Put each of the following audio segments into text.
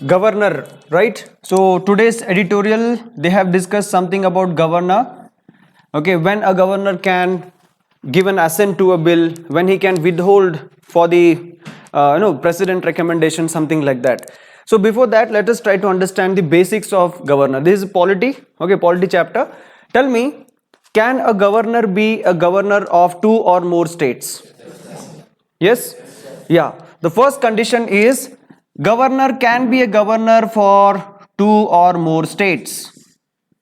Governor, right? So today's editorial, they have discussed something about governor. Okay, when a governor can give an assent to a bill, when he can withhold for the president recommendation, something like that. So before that, let us try to understand the basics of governor. This is polity, okay, polity chapter. Tell me, can a governor be a governor of two or more states? Yes? Yeah. The first condition is governor can be a governor for two or more states.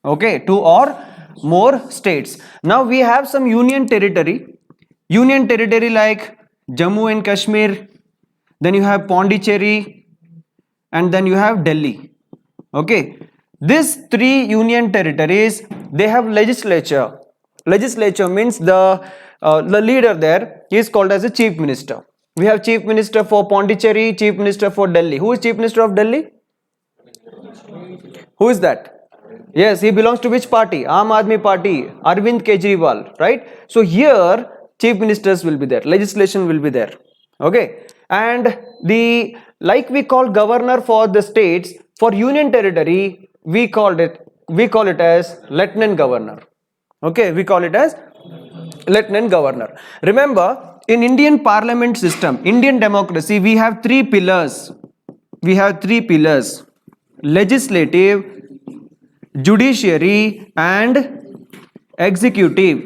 Okay, two or more states. Now we have some union territory. Union territory like Jammu and Kashmir, then you have Pondicherry, and then you have Delhi. Okay, these three union territories, they have legislature. Legislature means the leader there is called as a chief minister. We have chief minister for Pondicherry, chief minister for Delhi. Who is chief minister of Delhi? Who is that? Yes, he belongs to which party? Aam Aadmi Party, Arvind Kejriwal, right? So here chief ministers will be there, legislation will be there. Okay, and the like we call governor for the states, for union territory we call it as lieutenant governor. Okay, we call it as lieutenant governor. Remember, in Indian parliament system, Indian democracy, we have three pillars. We have three pillars: legislative, judiciary, and executive.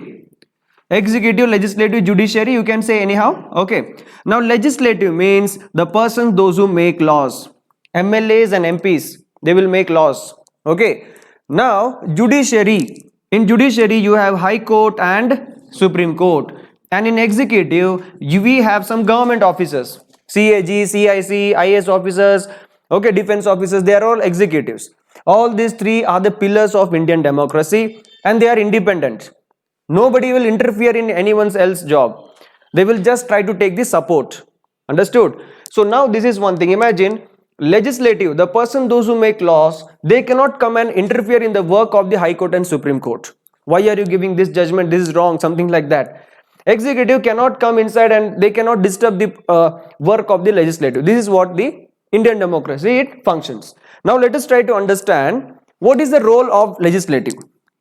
Executive, legislative, judiciary, you can say anyhow. Okay, now legislative means the persons, those who make laws. MLAs and MPs, they will make laws. Okay, now judiciary, in judiciary you have High Court and Supreme Court, and in executive we have some government officers, CAG, CIC, IS officers, okay, defense officers, they are all executives. All these three are the pillars of Indian democracy, and they are independent. Nobody will interfere in anyone's else job. They will just try to take the support. Understood? So now this is one thing. Imagine legislative, the person, those who make laws, they cannot come and interfere in the work of the High Court and Supreme Court. Why are you giving this judgment? This is wrong, something like that. Executive cannot come inside and they cannot disturb the work of the legislative. This is what the Indian democracy, it functions. Now let us try to understand what is the role of legislative.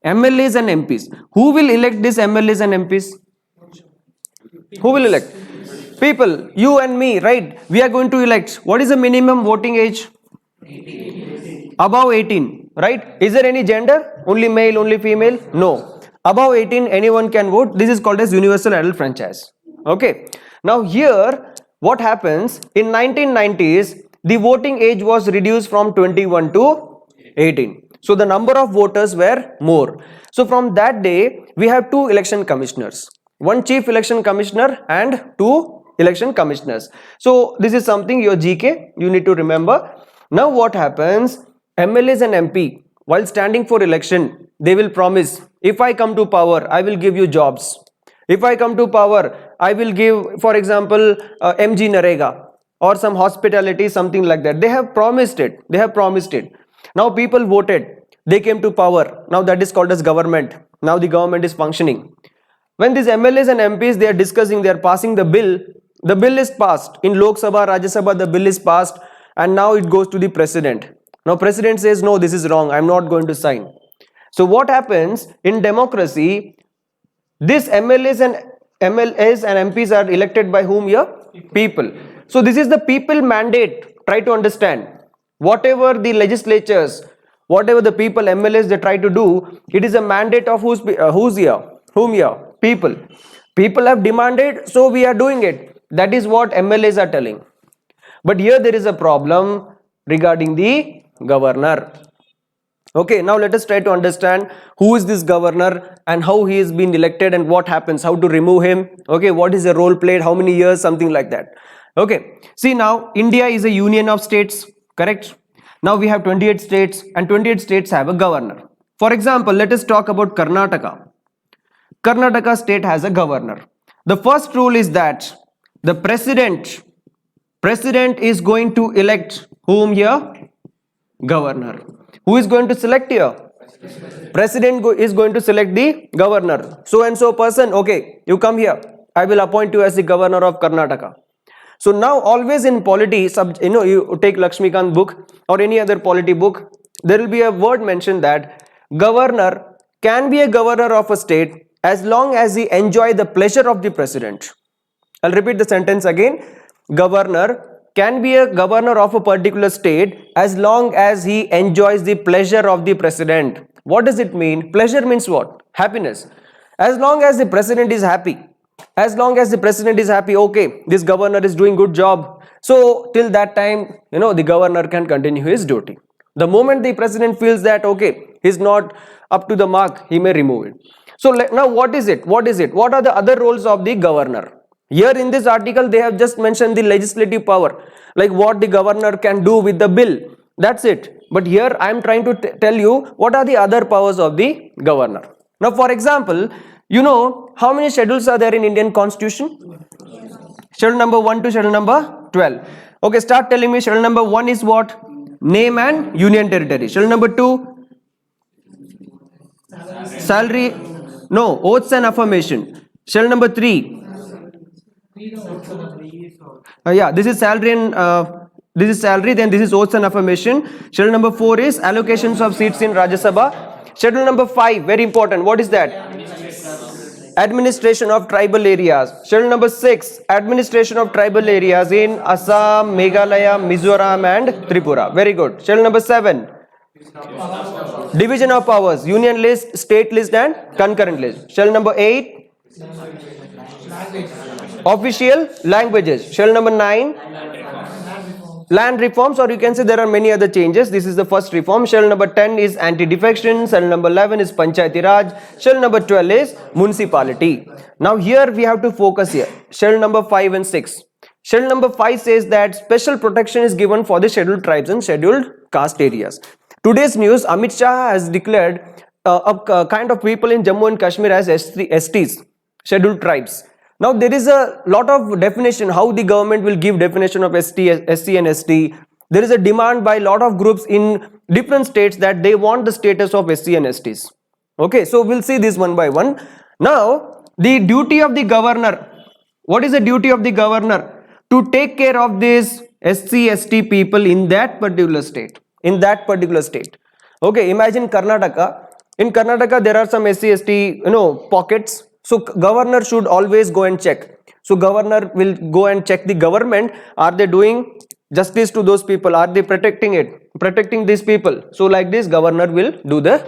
MLAs and MPs. Who will elect these MLAs and MPs? Who will elect? People, you and me, right? We are going to elect. What is the minimum voting age? 18. Above 18, right? Is there any gender? Only male, only female? No. Above 18, anyone can vote. This is called as universal adult franchise. Okay. Now here, what happens? In 1990s, the voting age was reduced from 21 to 18. So the number of voters were more. So from that day, we have two election commissioners. One chief election commissioner and two election commissioners. So this is something your GK, you need to remember. Now what happens? MLAs and MP, while standing for election, they will promise, if I come to power, I will give you jobs. If I come to power, I will give, for example, MG Narega or some hospitality, something like that. They have promised it. They have promised it. Now people voted, they came to power. Now that is called as government. Now the government is functioning. When these MLAs and MPs, they are discussing, they are passing the bill is passed. In Lok Sabha, Rajya Sabha, the bill is passed and now it goes to the president. Now president says, no, this is wrong, I am not going to sign. So what happens in democracy, these MLAs and MPs are elected by whom here? People. So this is the people mandate. Try to understand. Whatever the legislatures, whatever the people, MLAs, they try to do, it is a mandate of who's here? Whom here? People. People have demanded, so we are doing it. That is what MLAs are telling. But here there is a problem regarding the governor. Okay, now let us try to understand who is this governor and how he has been elected and what happens, how to remove him. Okay, what is the role played, how many years, something like that. Okay, see now India is a union of states. Correct? Now we have 28 states and 28 states have a governor. For example, let us talk about Karnataka. Karnataka state has a governor. The first rule is that the president is going to elect whom here? Governor. Who is going to select here? President is going to select the governor. So and so person, okay, you come here. I will appoint you as the governor of Karnataka. So now always in polity, you take Lakshmikant book or any other polity book, there will be a word mentioned that governor can be a governor of a state as long as he enjoy the pleasure of the president. I'll repeat the sentence again. Governor can be a governor of a particular state as long as he enjoys the pleasure of the president. What does it mean? Pleasure means what? Happiness. As long as the president is happy, okay, this governor is doing good job, so till that time, the governor can continue his duty. The moment the president feels that okay, he's not up to the mark, he may remove it. So now what is it? What are the other roles of the governor? Here in this article they have just mentioned the legislative power, like what the governor can do with the bill, that's it. But here I am trying to tell you what are the other powers of the governor. Now for example, how many schedules are there in Indian Constitution? Schedule number 1 to schedule number 12. Okay, start telling me. Schedule number 1 is what? Name and union territory. Schedule number 2? Salary. No, oaths and affirmation. Schedule number 3? Yeah, this is salary and then this is oaths and affirmation. Schedule number 4 is allocations of seats in Rajya Sabha. Schedule number 5, very important. What is that? Administration of tribal areas. Schedule number 6, administration of tribal areas in Assam, Meghalaya, Mizoram and Tripura. Very good. Schedule number 7, division of powers, union list, state list and concurrent list. Schedule number 8, official languages. Schedule number 9, land reforms, or you can say there are many other changes. This is the first reform. Schedule number 10 is anti-defection. Schedule number 11 is Panchayati Raj. Schedule number 12 is municipality. Now here we have to focus here. Schedule number 5 and 6. Schedule number 5 says that special protection is given for the scheduled tribes and scheduled caste areas. Today's news, Amit Shah has declared a kind of people in Jammu and Kashmir as STs, scheduled tribes. Now there is a lot of definition how the government will give definition of SC and ST. There is a demand by a lot of groups in different states that they want the status of SC and STs. Okay, so we'll see this one by one. Now the duty of the governor. What is the duty of the governor? To take care of these SC, ST people in that particular state. Okay, imagine Karnataka. In Karnataka there are some SC, ST, pockets. So governor should always go and check. So governor will go and check the government. Are they doing justice to those people? Are they protecting these people? So like this, governor will do the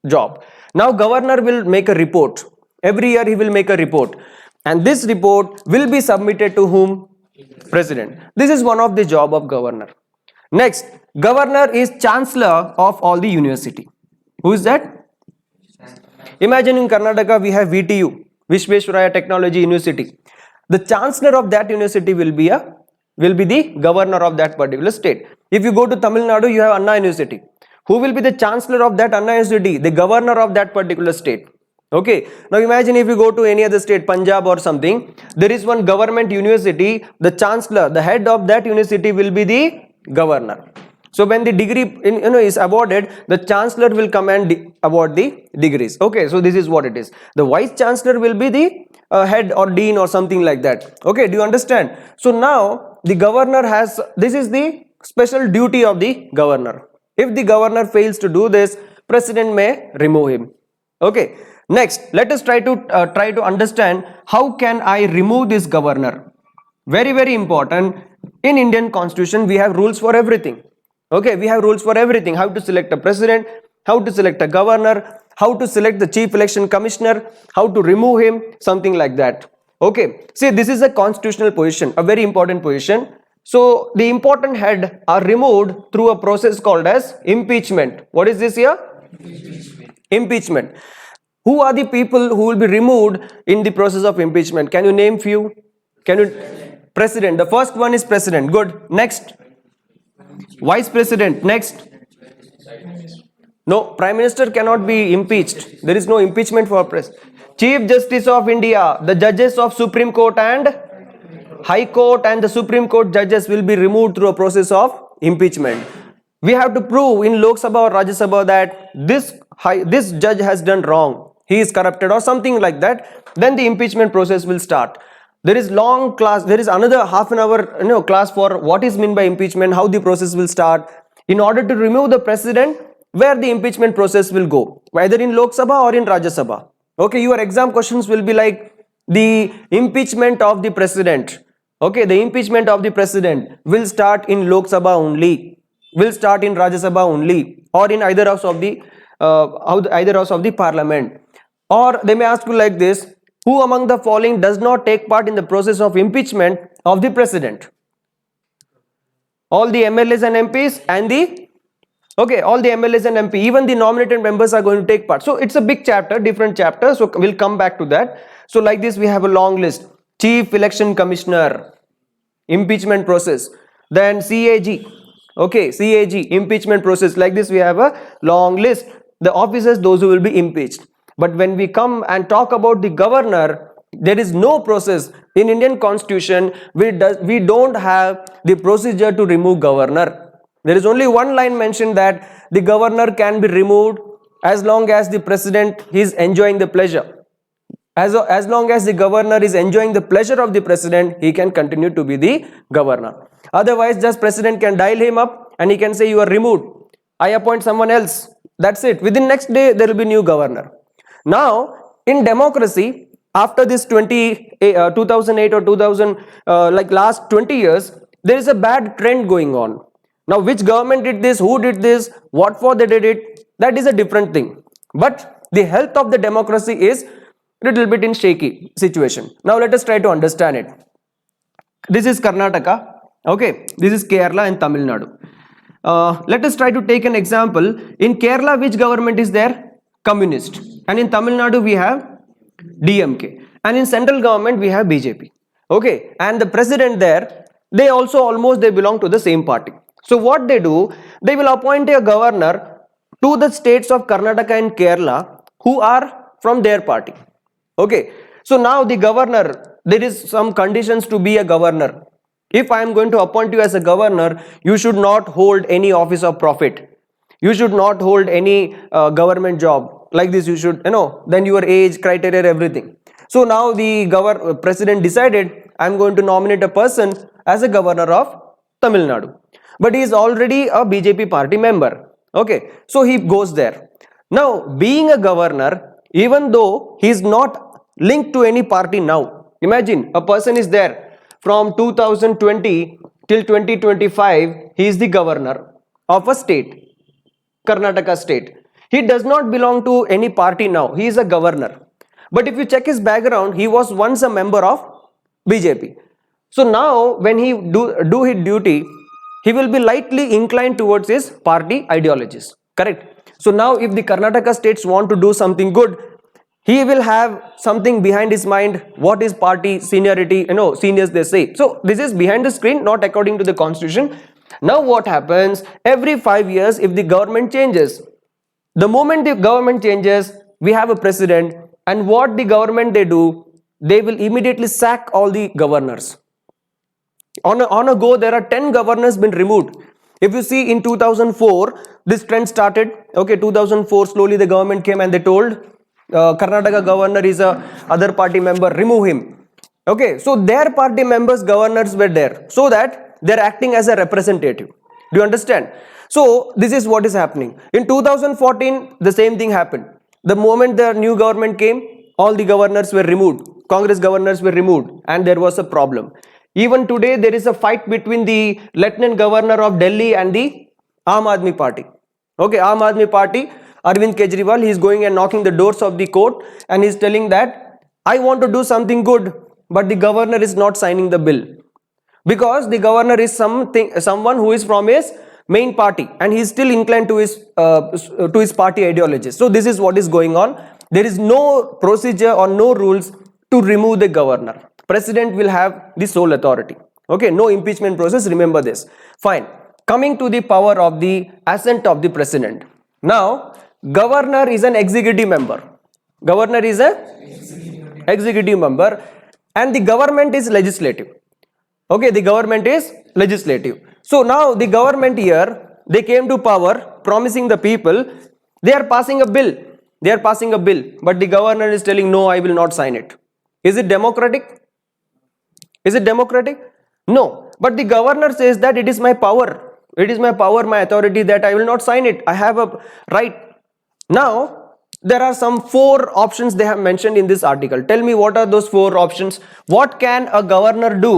job. Now governor will make a report. Every year he will make a report. And this report will be submitted to whom? President. This is one of the job of governor. Next, governor is chancellor of all the university. Who is that? Imagine in Karnataka we have VTU, Vishveshwaraya Technology University. The chancellor of that university will be the governor of that particular state. If you go to Tamil Nadu, you have Anna University. Who will be the chancellor of that Anna University? The governor of that particular state. Okay. Now imagine if you go to any other state, Punjab or something, there is one government university. The chancellor, the head of that university will be the governor. So when the degree is awarded, the chancellor will come and award the degrees. Okay, so this is what it is. The vice chancellor will be the head or dean or something like that. Okay, do you understand? So now the governor has, this is the special duty of the governor. If the governor fails to do this, president may remove him. Okay, next let us try to understand how can I remove this governor. Very, very important. In Indian Constitution we have rules for everything. Okay, we have rules for everything. How to select a president, how to select a governor, how to select the chief election commissioner, how to remove him, something like that. Okay, see, this is a constitutional position, a very important position. So the important head are removed through a process called as impeachment. What is this here? Impeachment. Who are the people who will be removed in the process of impeachment? Can you name few? President. The first one is president. Good. Next. Vice president. Next. No, prime minister cannot be impeached. There is no impeachment for president. Chief Justice of India, the judges of Supreme Court and High Court and the Supreme Court judges will be removed through a process of impeachment. We have to prove in Lok Sabha or Rajya Sabha that this judge has done wrong. He is corrupted or something like that. Then the impeachment process will start. There is long class, there is another half an hour class for what is meant by impeachment, how the process will start. In order to remove the president, where the impeachment process will go, whether in Lok Sabha or in Rajya Sabha. Okay, your exam questions will be like the impeachment of the president. Okay, the impeachment of the president will start in Lok Sabha only, will start in Rajya Sabha only, or in either house of the parliament. Or they may ask you like this: who among the following does not take part in the process of impeachment of the president? All the MLAs and MPs and all the MLAs and MP, even the nominated members are going to take part. So it's a big chapter, different chapter. So we'll come back to that. So like this, we have a long list: Chief Election Commissioner, impeachment process, then CAG, CAG, impeachment process. Like this, we have a long list. The officers, those who will be impeached. But when we come and talk about the governor, there is no process in Indian Constitution. We don't have the procedure to remove governor. There is only one line mentioned that the governor can be removed as long as the president is enjoying the pleasure. As long as the governor is enjoying the pleasure of the president, he can continue to be the governor. Otherwise, just president can dial him up and he can say you are removed. I appoint someone else. That's it. Within next day, there will be new governor. Now, in democracy, after this 2008 or 2000, like last 20 years, there is a bad trend going on. Now, which government did this, who did this, what for they did it, that is a different thing. But the health of the democracy is little bit in shaky situation. Now, let us try to understand it. This is Karnataka, okay, this is Kerala and Tamil Nadu. Let us try to take an example. In Kerala, which government is there? Communist. And in Tamil Nadu, we have DMK. And in central government, we have BJP. Okay, and the president there, they also they belong to the same party. So what they do, they will appoint a governor to the states of Karnataka and Kerala who are from their party. Okay, so now the governor, there is some conditions to be a governor. If I am going to appoint you as a governor, you should not hold any office of profit. You should not hold any government job. Like this, you should, then your age, criteria, everything. So now the president decided, I am going to nominate a person as a governor of Tamil Nadu. But he is already a BJP party member. Okay, so he goes there. Now, being a governor, even though he is not linked to any party now, imagine a person is there from 2020 till 2025, he is the governor of a state, Karnataka state. He does not belong to any party now, he is a governor. But if you check his background, he was once a member of BJP. So now when he do his duty, he will be lightly inclined towards his party ideologies, correct? So now if the Karnataka states want to do something good, he will have something behind his mind, what is party seniority, seniors they say. So this is behind the screen, not according to the constitution. Now what happens, every 5 years if the government changes, the moment the government changes, we have a president, and what the government they do, they will immediately sack all the governors. On a go, there are 10 governors been removed. If you see in 2004, this trend started. Okay, 2004, slowly the government came and they told Karnataka governor is a other party member, remove him. Okay, so their party members, governors were there, so that they are acting as a representative. Do you understand? So this is what is happening. In 2014, the same thing happened. The moment the new government came, all the governors were removed. Congress governors were removed, and there was a problem. Even today, there is a fight between the Lieutenant Governor of Delhi and the Aam Aadmi Party. Okay, Aam Aadmi Party, Arvind Kejriwal, he is going and knocking the doors of the court and he is telling that, I want to do something good, but the governor is not signing the bill. Because the governor is someone who is from his main party and he is still inclined to his party ideologies. So this is what is going on. There is no procedure or no rules to remove the governor. President will have the sole authority. Okay, no impeachment process, remember this. Fine. Coming to the power of the assent of the president. Now, governor is an executive member. Governor is a executive member and the government is legislative. Okay, the government is legislative. So now the government here, they came to power promising the people, they are passing a bill. They are passing a bill, but the governor is telling, no, I will not sign it. Is it democratic? Is it democratic? No. But the governor says that it is my power. It is my power, my authority, that I will not sign it. I have a right. Now, there are some 4 options they have mentioned in this article. Tell me, what are those 4 options? What can a governor do?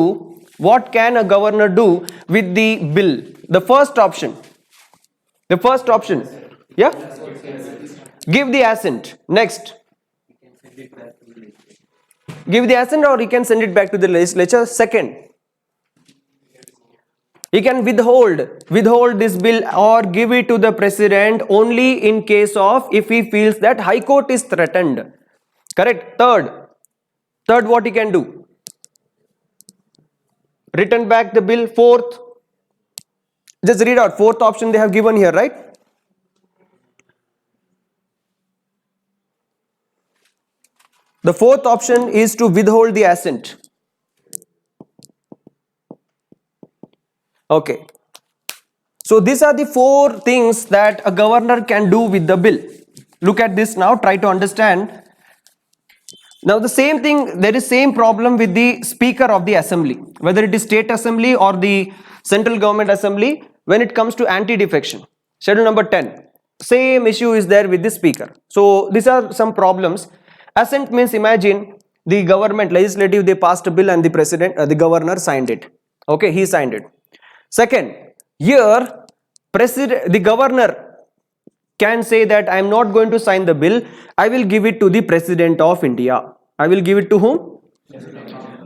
What can a governor do with the bill? The first option. The first option. Yeah? Give the assent. Next. Give the assent, or he can send it back to the legislature. Second. He can withhold this bill or give it to the president only in case of if he feels that High Court is threatened. Correct. Third, what he can do? Return back the bill. Fourth, just read out. 4th option they have given here, right? The 4th option is to withhold the assent. Okay. So these are the 4 things that a governor can do with the bill. Look at this now, try to understand. Now the same thing, there is same problem with the Speaker of the Assembly, whether it is State Assembly or the Central Government Assembly, when it comes to anti-defection. Schedule number 10. Same issue is there with the Speaker. So these are some problems. Assent means, imagine the government, legislative, they passed a bill and the president, the governor signed it. Okay, he signed it. Second, here the governor can say that I am not going to sign the bill. I will give it to the President of India. I will give it to whom?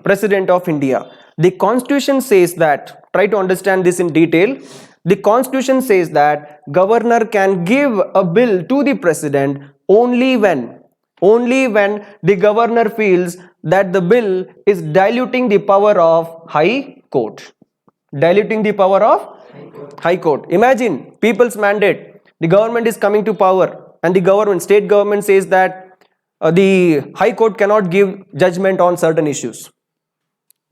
President of India. The Constitution says that, try to understand this in detail. The Constitution says that governor can give a bill to the president only when the governor feels that the bill is diluting the power of High Court. Diluting the power of High Court. Imagine people's mandate. The government is coming to power and the state government says that the High Court cannot give judgment on certain issues.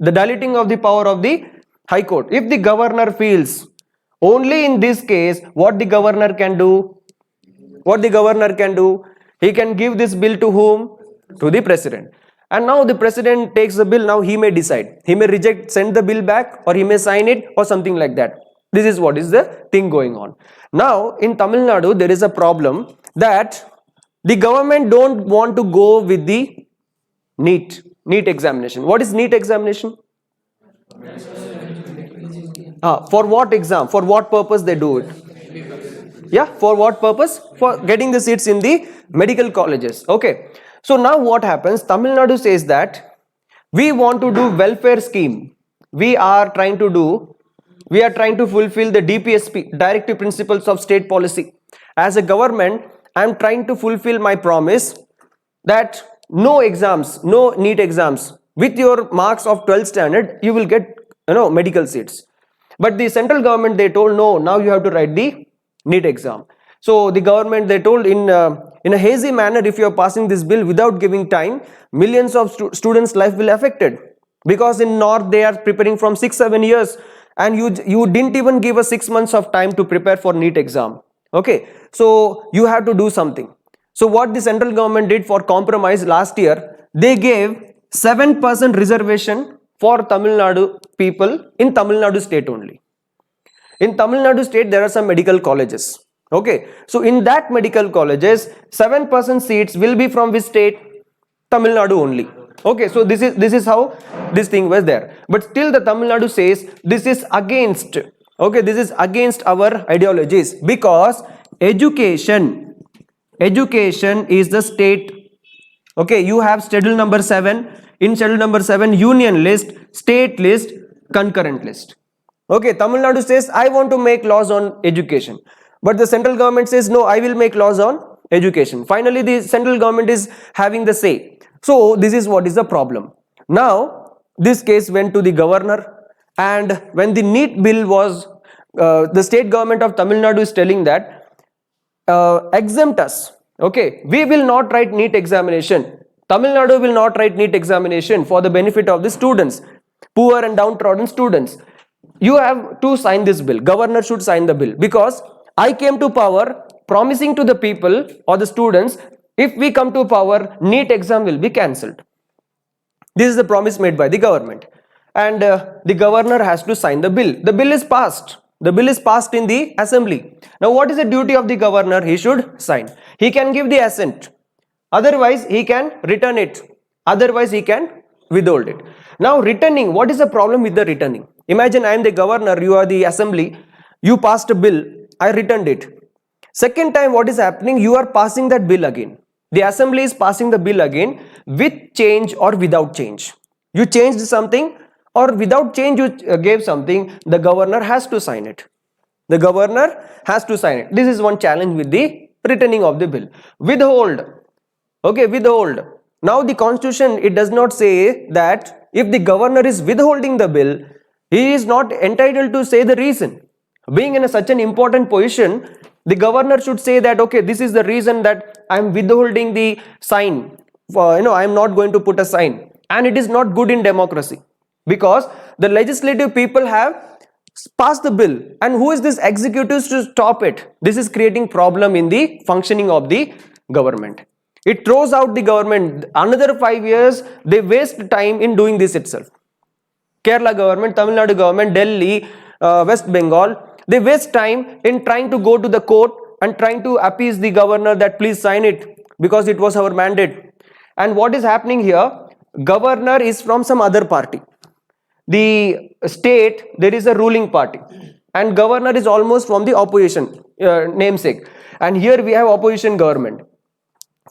The diluting of the power of the High Court. If the governor feels, only in this case, what the governor can do? What the governor can do? He can give this bill to whom? To the president. And now the president takes the bill, now he may decide. He may reject, send the bill back, or he may sign it, or something like that. This is what is the thing going on. Now in Tamil Nadu there is a problem that the government don't want to go with the NEET examination. What is NEET examination? For what exam? For what purpose they do it? Yeah, for what purpose? For getting the seats in the medical colleges. Okay. So now what happens? Tamil Nadu says that we want to do welfare scheme. We are trying to fulfill the DPSP, Directive Principles of State Policy. As a government, I am trying to fulfill my promise that no exams, no NEET exams. With your marks of 12th standard, you will get medical seats. But the central government, they told no, now you have to write the NEET exam. So the government, they told in a hazy manner, if you are passing this bill without giving time, millions of students' life will be affected. Because in North they are preparing from 6-7 years and you didn't even give us 6 months of time to prepare for NEET exam. Okay, so you have to do something. So what the central government did for compromise last year, they gave 7% reservation for Tamil Nadu people in Tamil Nadu state only. In Tamil Nadu state there are some medical colleges. Okay, so in that medical colleges 7% seats will be from which state? Tamil Nadu only. Okay, so this is how this thing was there. But still the Tamil Nadu says this is against, okay, this is against our ideologies, because education is the state. Okay, you have schedule number 7. In schedule number 7, union list, state list, concurrent list. Okay, Tamil Nadu says I want to make laws on education. But the central government says no, I will make laws on education. Finally, the central government is having the say. So this is what is the problem. Now this case went to the governor, and when the NEET bill was, the state government of Tamil Nadu is telling that exempt us. Okay, we will not write NEET examination. Tamil Nadu will not write NEET examination for the benefit of the students, poor and downtrodden students. You have to sign this bill. Governor should sign the bill, because I came to power promising to the people or the students, if we come to power, NEET exam will be cancelled. This is the promise made by the government. and the governor has to sign the bill. The bill is passed. The bill is passed in the assembly. Now what is the duty of the governor? He should sign. He can give the assent. Otherwise he can return it. Otherwise he can withhold it. Now returning, what is the problem with the returning? Imagine I am the governor, you are the assembly, you passed a bill, I returned it. Second time what is happening? You are passing that bill again. The assembly is passing the bill again with change or without change. You changed something or without change you gave something, the governor has to sign it. The governor has to sign it. This is one challenge with the returning of the bill. Withhold. Okay, withhold. Now the constitution, it does not say that if the governor is withholding the bill, he is not entitled to say the reason. Being in such an important position, the governor should say that, okay, this is the reason that I am withholding the sign. I am not going to put a sign. And it is not good in democracy, because the legislative people have passed the bill, and who is this executives to stop it? This is creating problem in the functioning of the government. It throws out the government. Another 5 years they waste time in doing this itself. Kerala government, Tamil Nadu government, Delhi, West Bengal, they waste time in trying to go to the court and trying to appease the governor that please sign it because it was our mandate. And what is happening here? Governor is from some other party. The state, there is a ruling party, and governor is almost from the opposition namesake. And here we have opposition government.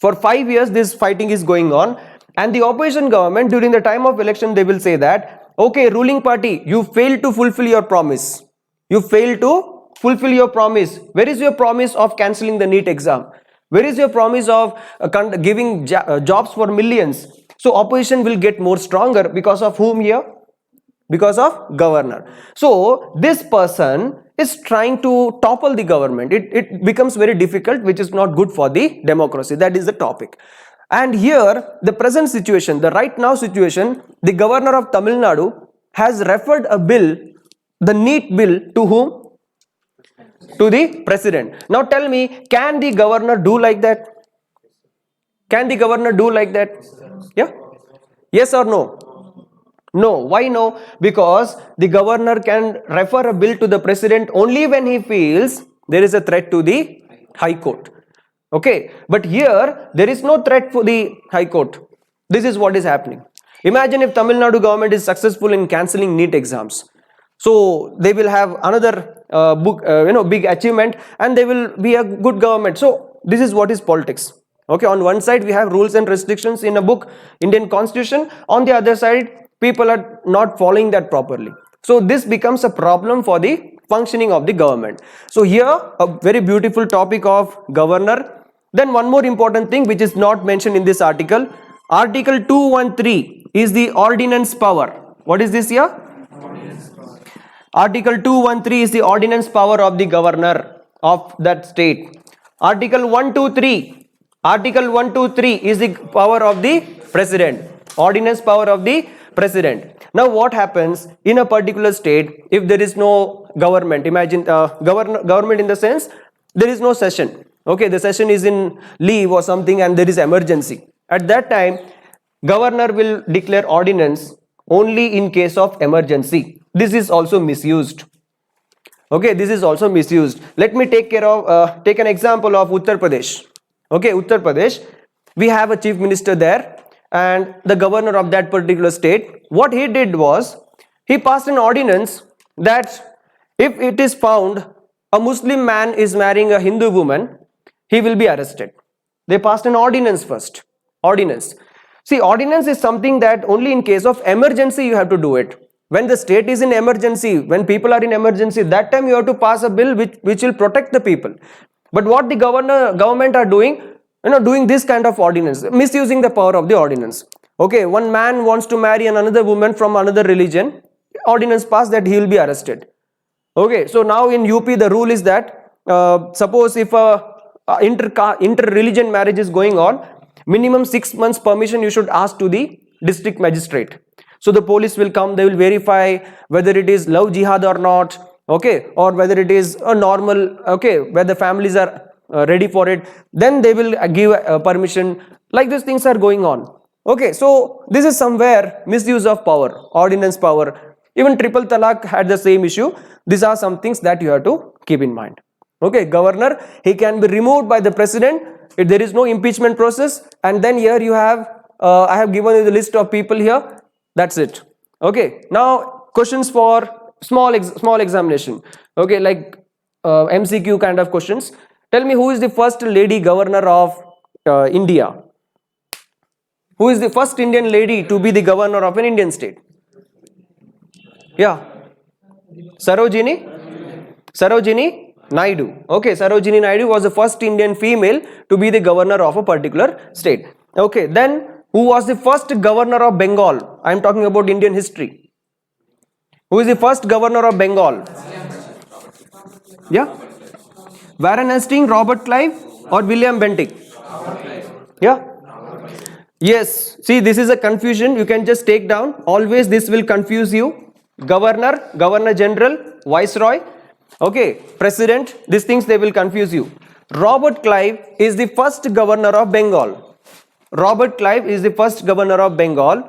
For 5 years this fighting is going on, and the opposition government during the time of election they will say that, okay, ruling party, you failed to fulfill your promise. You failed to fulfill your promise. Where is your promise of cancelling the NEET exam? Where is your promise of giving jobs for millions? So opposition will get more stronger because of whom here? Because of governor. So this person is trying to topple the government. It becomes very difficult, which is not good for the democracy. That is the topic. And here the present situation, the right now situation, the governor of Tamil Nadu has referred a bill, the NEET bill, to whom? To the president. Now tell me, can the governor do like that? Can the governor do like that? Yeah? Yes or no? No. Why no? Because the governor can refer a bill to the president only when he feels there is a threat to the High Court. Okay. But here there is no threat for the High Court. This is what is happening. Imagine if Tamil Nadu government is successful in cancelling NEET exams. So they will have another big achievement, and they will be a good government. So this is what is politics. Okay. On one side we have rules and restrictions in a book, Indian Constitution. On the other side, people are not following that properly. So this becomes a problem for the functioning of the government. So here a very beautiful topic of governor. Then one more important thing which is not mentioned in this article. Article 213 is the ordinance power. What is this here? Article 213 is the ordinance power of the governor of that state. Article 123. Article 123 is the power of the president. Ordinance power of the president. Now what happens in a particular state if there is no government? Imagine government in the sense there is no session. Okay, the session is in leave or something and there is emergency. At that time, governor will declare ordinance only in case of emergency. This is also misused. Okay, this is also misused. Let me take an example of Uttar Pradesh. Okay, Uttar Pradesh, we have a chief minister there and the governor of that particular state. What he did was, he passed an ordinance that if it is found a Muslim man is marrying a Hindu woman, he will be arrested. They passed an ordinance first. Ordinance. See, ordinance is something that only in case of emergency you have to do it. When the state is in emergency, when people are in emergency, that time you have to pass a bill which will protect the people. But what the government are doing, doing this kind of ordinance, misusing the power of the ordinance. Okay, one man wants to marry another woman from another religion, ordinance passed that he will be arrested. Okay, so now in UP the rule is that suppose if inter-religion marriage is going on, minimum 6 months permission you should ask to the district magistrate. So the police will come, they will verify whether it is love jihad or not, okay, or whether it is a normal, okay, where the families are ready for it, then they will give permission. Like these things are going on. Okay, so this is somewhere misuse of power, ordinance power. Even triple talaq had the same issue. These are some things that you have to keep in mind. Okay, governor, he can be removed by the president if there is no impeachment process. And then here you have, I have given you the list of people here. That's it. Okay, now questions for small examination. Okay, like MCQ kind of questions. Tell me, who is the first lady governor of India? Who is the first Indian lady to be the governor of an Indian state? Yeah, Sarojini Naidu. Okay, Sarojini Naidu was the first Indian female to be the governor of a particular state. Okay, then who was the first governor of Bengal? I am talking about Indian history. Who is the first governor of Bengal? Yeah, Warren Hastings, Robert Clive, or William Bentinck? Yeah. Yes, see, this is a confusion. You can just take down. Always this will confuse you. Governor, Governor General, Viceroy, okay, President, these things they will confuse you. Robert Clive is the first governor of Bengal. Robert Clive is the first governor of Bengal.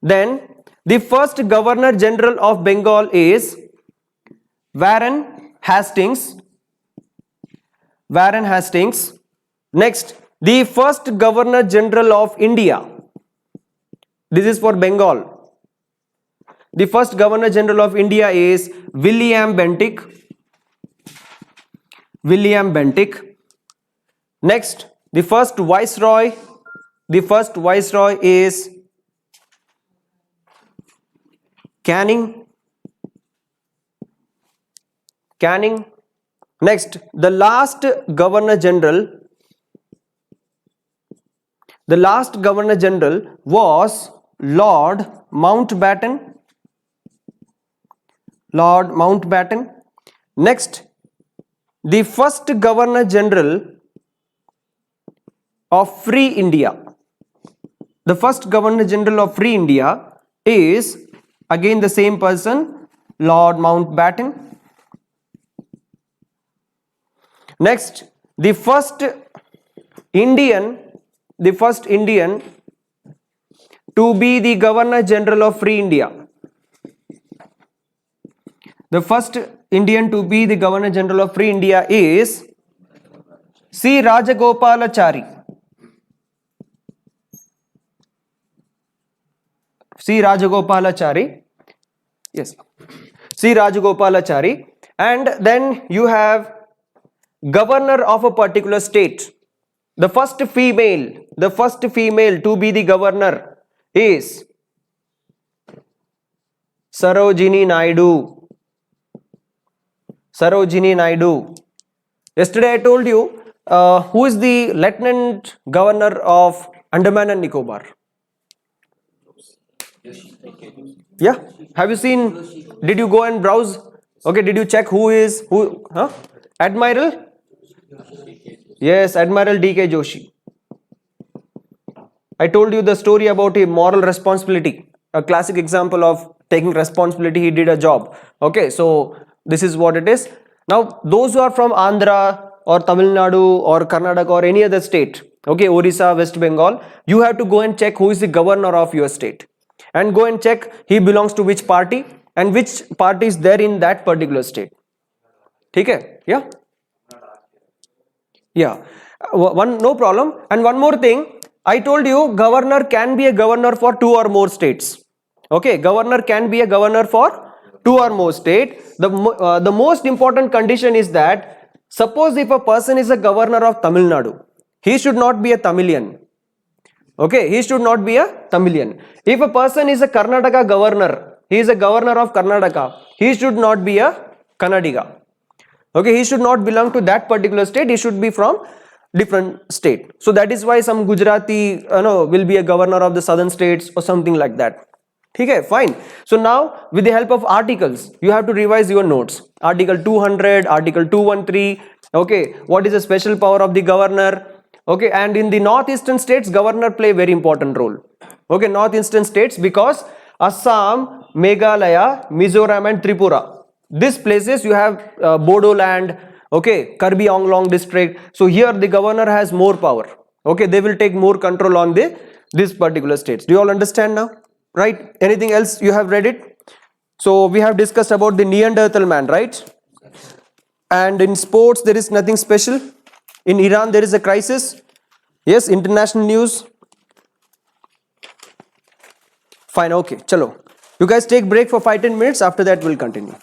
Then the first Governor General of Bengal is Warren Hastings. Warren Hastings. Next, the first Governor General of India. This is for Bengal. The first Governor General of India is William Bentinck. William Bentinck. Next, the first Viceroy. The first Viceroy is Canning. Canning. Next, the last Governor General. The last Governor General was Lord Mountbatten. Lord Mountbatten. Next, the first Governor General of Free India. The first Governor General of Free India is again the same person, Lord Mountbatten. Next, the first Indian to be the Governor General of Free India. The first Indian to be the Governor General of Free India is C. Rajagopalachari. C. Rajagopalachari. Yes. C. Rajagopalachari. And then you have governor of a particular state. The first female to be the governor is Sarojini Naidu. Sarojini Naidu. Yesterday I told you who is the Lieutenant Governor of Andaman and Nicobar. Yeah, have you seen? Did you go and browse? Okay, did you check who is who? Huh? Admiral? Yes, Admiral D.K. Joshi. I told you the story about a moral responsibility, a classic example of taking responsibility. He did a job. Okay, so this is what it is. Now, those who are from Andhra or Tamil Nadu or Karnataka or any other state, okay, Orissa, West Bengal, you have to go and check who is the governor of your state. And go and check he belongs to which party and which party is there in that particular state. Okay? Yeah? Yeah. No problem. And one more thing, I told you governor can be a governor for 2 or more states. Okay, governor can be a governor for 2 or more states. The most important condition is that suppose if a person is a governor of Tamil Nadu, he should not be a Tamilian. Okay, he should not be a Tamilian. If a person is a Karnataka governor, he is a governor of Karnataka, he should not be a Kannadiga. Okay, he should not belong to that particular state, he should be from different state. So that is why some Gujarati will be a governor of the southern states or something like that. Okay, fine. So now with the help of articles, you have to revise your notes. Article 200, Article 213, okay, what is the special power of the governor? Okay, and in the northeastern states, governor play a very important role. Okay, northeastern states because Assam, Meghalaya, Mizoram and Tripura. These places you have Bodo land, okay, Karbi Anglong district. So here the governor has more power. Okay, they will take more control on the These particular states. Do you all understand now? Right? Anything else you have read it? So we have discussed about the Neanderthal man, right? And in sports there is nothing special. In Iran there is a crisis. Yes, international news. Fine, okay, chalo. You guys take break for 5-10 minutes. After that we'll continue.